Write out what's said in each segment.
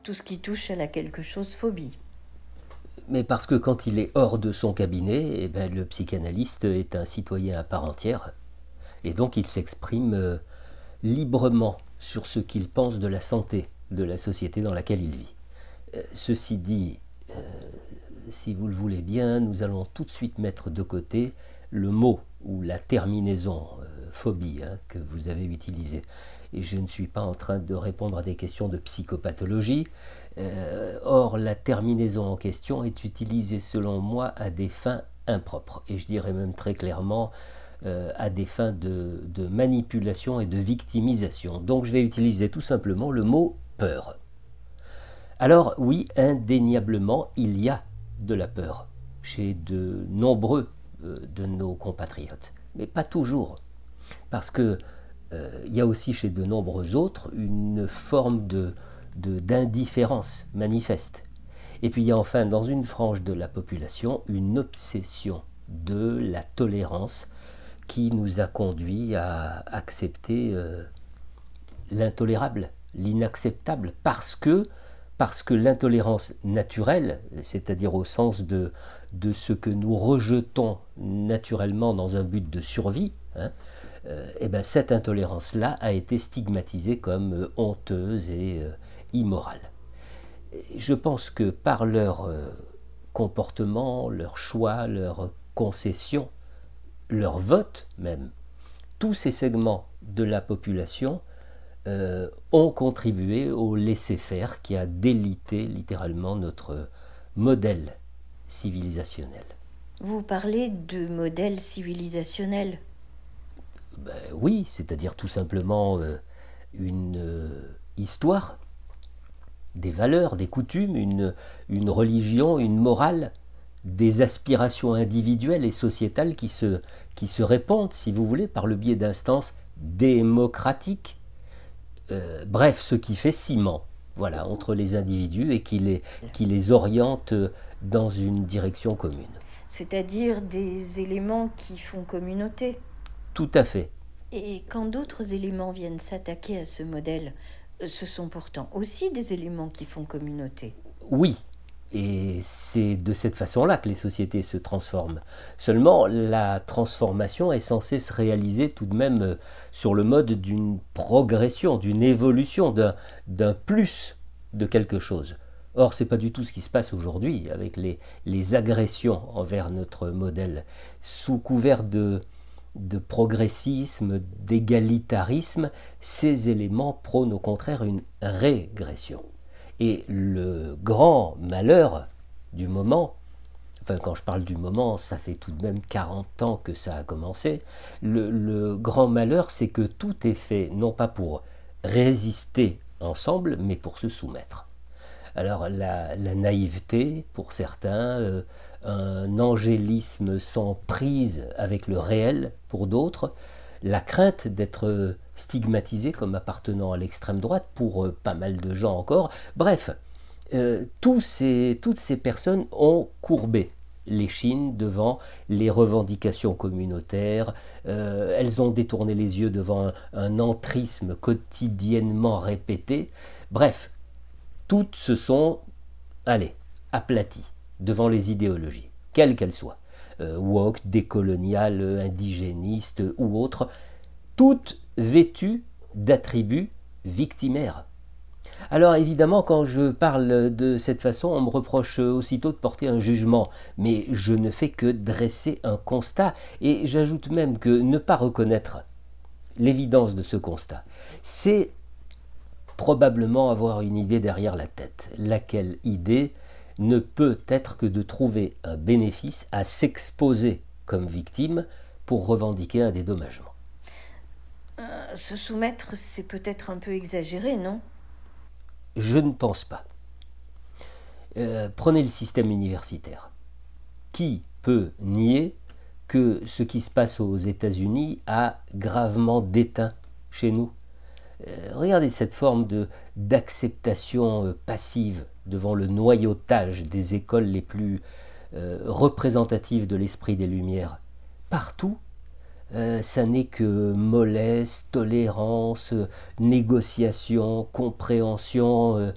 tout ce qui touche à la quelque chose phobie. Mais parce que quand il est hors de son cabinet, eh ben, le psychanalyste est un citoyen à part entière, et donc il s'exprime librement sur ce qu'il pense de la santé de la société dans laquelle il vit. Ceci dit, si vous le voulez bien, nous allons tout de suite mettre de côté le mot ou la terminaison phobie que vous avez utilisé. Et je ne suis pas en train de répondre à des questions de psychopathologie. Or, la terminaison en question est utilisée selon moi à des fins impropres. Et je dirais même très clairement à des fins de manipulation et de victimisation. Donc je vais utiliser tout simplement le mot peur. Alors oui, indéniablement, il y a de la peur chez de nombreux de nos compatriotes, mais pas toujours, parce que il y a aussi chez de nombreux autres une forme d'indifférence manifeste. Et puis il y a enfin dans une frange de la population une obsession de la tolérance qui nous a conduit à accepter l'intolérable, l'inacceptable, parce que l'intolérance naturelle, c'est-à-dire au sens de ce que nous rejetons naturellement dans un but de survie, et ben cette intolérance-là a été stigmatisée comme honteuse et immorale. Je pense que par leur comportement, leur choix, leur concession, leur vote même, tous ces segments de la population ont contribué au laisser-faire qui a délité littéralement notre modèle civilisationnel. Vous parlez de modèle civilisationnel. Ben oui, c'est-à-dire tout simplement une histoire, des valeurs, des coutumes, une religion, une morale, des aspirations individuelles et sociétales qui se répondent, si vous voulez, par le biais d'instances démocratiques. Bref, ce qui fait ciment, voilà, entre les individus et qui les oriente dans une direction commune. C'est-à-dire des éléments qui font communauté. Tout à fait. Et quand d'autres éléments viennent s'attaquer à ce modèle, ce sont pourtant aussi des éléments qui font communauté. Oui, et c'est de cette façon-là que les sociétés se transforment. Seulement, la transformation est censée se réaliser tout de même sur le mode d'une progression, d'une évolution, d'un plus de quelque chose. Or, ce n'est pas du tout ce qui se passe aujourd'hui avec les agressions envers notre modèle. Sous couvert de progressisme, d'égalitarisme, ces éléments prônent au contraire une régression. Et le grand malheur du moment, enfin quand je parle du moment, ça fait tout de même 40 ans que ça a commencé, le grand malheur c'est que tout est fait non pas pour résister ensemble, mais pour se soumettre. Alors la naïveté pour certains, un angélisme sans prise avec le réel pour d'autres, la crainte d'être stigmatisé comme appartenant à l'extrême droite pour pas mal de gens encore. Bref, toutes ces personnes ont courbé l'échine devant les revendications communautaires, elles ont détourné les yeux devant un entrisme quotidiennement répété. Bref, toutes se sont, aplaties devant les idéologies, quelles qu'elles soient, woke, décoloniales, indigénistes ou autres, toutes vêtues d'attributs victimaires. Alors évidemment, quand je parle de cette façon, on me reproche aussitôt de porter un jugement, mais je ne fais que dresser un constat, et j'ajoute même que ne pas reconnaître l'évidence de ce constat, c'est probablement avoir une idée derrière la tête, laquelle idée ne peut être que de trouver un bénéfice à s'exposer comme victime pour revendiquer un dédommagement. Se soumettre, c'est peut-être un peu exagéré, non ? Je ne pense pas. Prenez le système universitaire. Qui peut nier que ce qui se passe aux États-Unis a gravement déteint chez nous ? Regardez cette forme d'acceptation passive devant le noyautage des écoles les plus représentatives de l'esprit des Lumières. Partout, ça n'est que mollesse, tolérance, négociation, compréhension.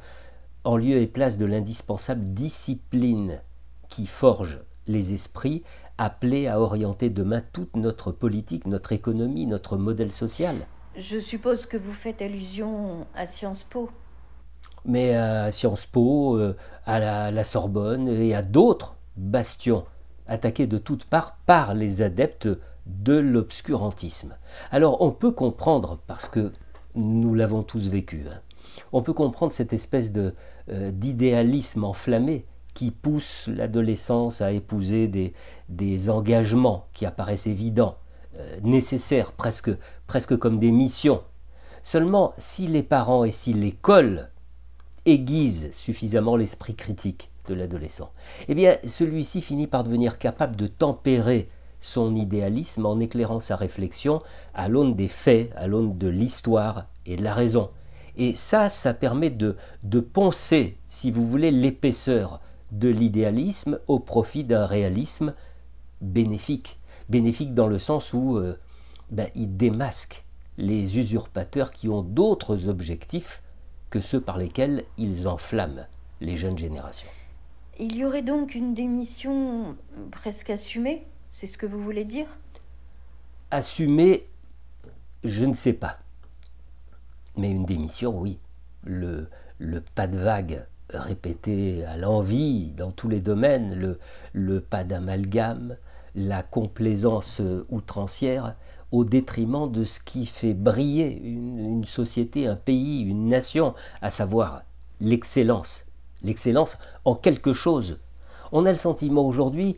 en lieu et place de l'indispensable discipline qui forge les esprits appelés à orienter demain toute notre politique, notre économie, notre modèle social. Je suppose que vous faites allusion à Sciences Po. Mais à Sciences Po, à la Sorbonne et à d'autres bastions attaqués de toutes parts par les adeptes de l'obscurantisme. Alors on peut comprendre, parce que nous l'avons tous vécu, on peut comprendre cette espèce d'idéalisme enflammé qui pousse l'adolescence à épouser des engagements qui apparaissent évidents, nécessaires, presque comme des missions. Seulement, si les parents et si l'école aiguisent suffisamment l'esprit critique de l'adolescent, eh bien, celui-ci finit par devenir capable de tempérer son idéalisme en éclairant sa réflexion à l'aune des faits, à l'aune de l'histoire et de la raison. Et ça permet de poncer, si vous voulez, l'épaisseur de l'idéalisme au profit d'un réalisme bénéfique. Bénéfique dans le sens où il démasque les usurpateurs qui ont d'autres objectifs que ceux par lesquels ils enflamment les jeunes générations. Il y aurait donc une démission presque assumée, c'est ce que vous voulez dire? Assumée, je ne sais pas. Mais une démission, oui. Le pas de vague répété à l'envi dans tous les domaines, le pas d'amalgame, la complaisance outrancière, au détriment de ce qui fait briller une société, un pays, une nation, à savoir l'excellence. L'excellence en quelque chose. On a le sentiment aujourd'hui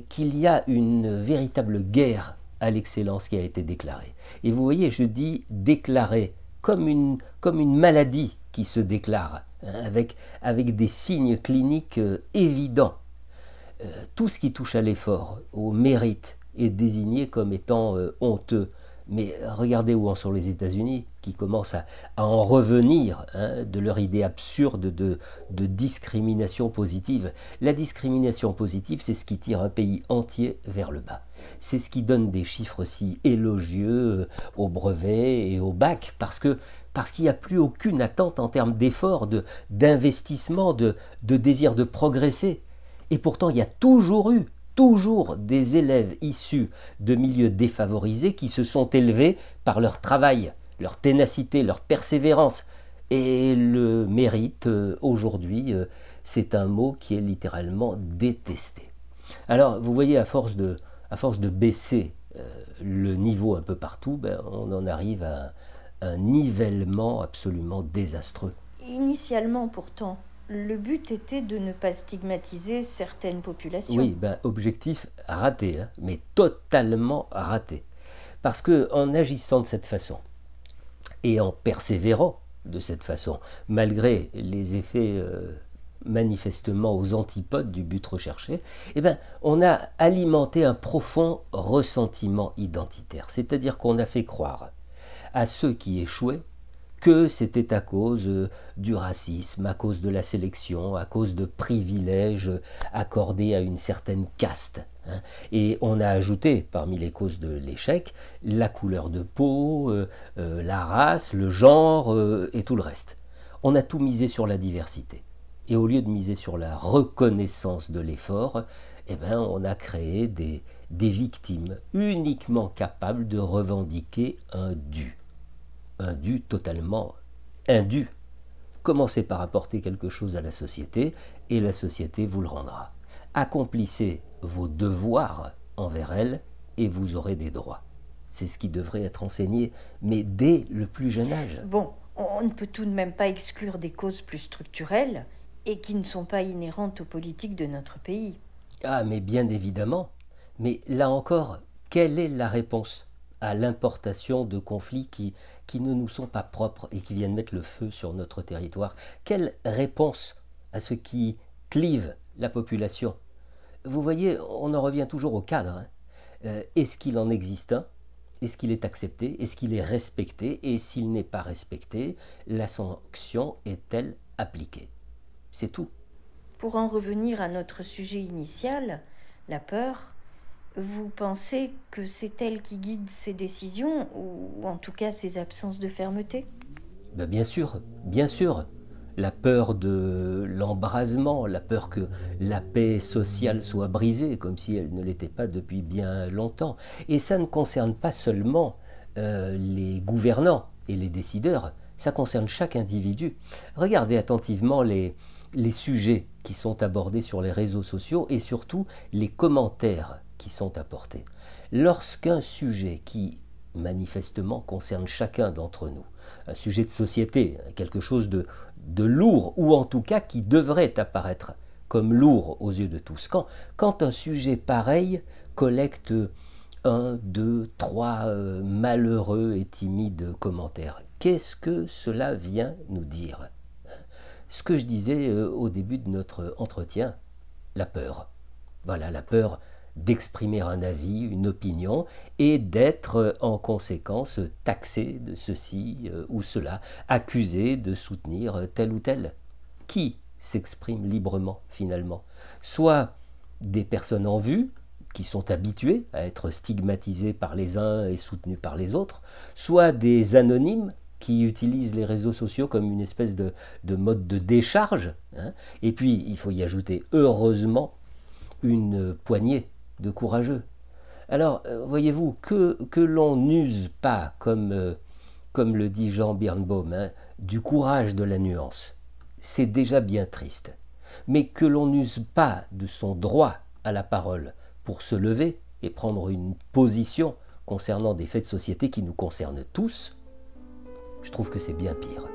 qu'il y a une véritable guerre à l'excellence qui a été déclarée. Et vous voyez, je dis déclarée, comme une maladie qui se déclare, avec des signes cliniques évidents. Tout ce qui touche à l'effort, au mérite, est désigné comme étant honteux. Mais regardez où en sont les États-Unis, qui commencent à en revenir de leur idée absurde de discrimination positive. La discrimination positive, c'est ce qui tire un pays entier vers le bas. C'est ce qui donne des chiffres si élogieux au brevet et au bac, parce qu'il n'y a plus aucune attente en termes d'effort, d'investissement, de désir de progresser. Et pourtant, il y a toujours des élèves issus de milieux défavorisés qui se sont élevés par leur travail, leur ténacité, leur persévérance. Et le mérite, aujourd'hui, c'est un mot qui est littéralement détesté. Alors, vous voyez, à force de baisser le niveau un peu partout, on en arrive à un nivellement absolument désastreux. Initialement, pourtant, le but était de ne pas stigmatiser certaines populations. Oui, objectif raté, mais totalement raté. Parce qu'en agissant de cette façon, et en persévérant de cette façon, malgré les effets manifestement aux antipodes du but recherché, on a alimenté un profond ressentiment identitaire. C'est-à-dire qu'on a fait croire à ceux qui échouaient que c'était à cause du racisme, à cause de la sélection, à cause de privilèges accordés à une certaine caste. Et on a ajouté, parmi les causes de l'échec, la couleur de peau, la race, le genre et tout le reste. On a tout misé sur la diversité. Et au lieu de miser sur la reconnaissance de l'effort, on a créé des victimes uniquement capables de revendiquer un dû. Un dû totalement indu. Commencez par apporter quelque chose à la société et la société vous le rendra. Accomplissez vos devoirs envers elle et vous aurez des droits. C'est ce qui devrait être enseigné, mais dès le plus jeune âge. Bon, on ne peut tout de même pas exclure des causes plus structurelles et qui ne sont pas inhérentes aux politiques de notre pays. Ah, mais bien évidemment. Mais là encore, quelle est la réponse à l'importation de conflits qui ne nous sont pas propres et qui viennent mettre le feu sur notre territoire? Quelle réponse à ce qui clive la population? Vous voyez, on en revient toujours au cadre. Est-ce qu'il en existe un? Est-ce qu'il est accepté? Est-ce qu'il est respecté? Et s'il n'est pas respecté, la sanction est-elle appliquée? C'est tout. Pour en revenir à notre sujet initial, la peur, vous pensez que c'est elle qui guide ses décisions, ou en tout cas ses absences de fermeté? Bien sûr, bien sûr. la peur de l'embrasement, la peur que la paix sociale soit brisée, comme si elle ne l'était pas depuis bien longtemps. Et ça ne concerne pas seulement les gouvernants et les décideurs, ça concerne chaque individu. Regardez attentivement les sujets qui sont abordés sur les réseaux sociaux et surtout les commentaires qui sont apportés. Lorsqu'un sujet qui manifestement concerne chacun d'entre nous, un sujet de société, quelque chose de lourd, ou en tout cas qui devrait apparaître comme lourd aux yeux de tous, quand un sujet pareil collecte 1, 2, 3 malheureux et timides commentaires, qu'est-ce que cela vient nous dire? Ce que je disais au début de notre entretien, la peur. Voilà, la peur d'exprimer un avis, une opinion, et d'être en conséquence taxé de ceci ou cela, accusé de soutenir tel ou tel. Qui s'exprime librement finalement? Soit des personnes en vue, qui sont habituées à être stigmatisées par les uns et soutenues par les autres, soit des anonymes qui utilisent les réseaux sociaux comme une espèce de mode de décharge, hein. Et puis, il faut y ajouter, heureusement, une poignée de courageux. Alors, voyez-vous, que l'on n'use pas, comme le dit Jean Birnbaum, hein, du courage de la nuance, c'est déjà bien triste. Mais que l'on n'use pas de son droit à la parole pour se lever et prendre une position concernant des faits de société qui nous concernent tous, je trouve que c'est bien pire.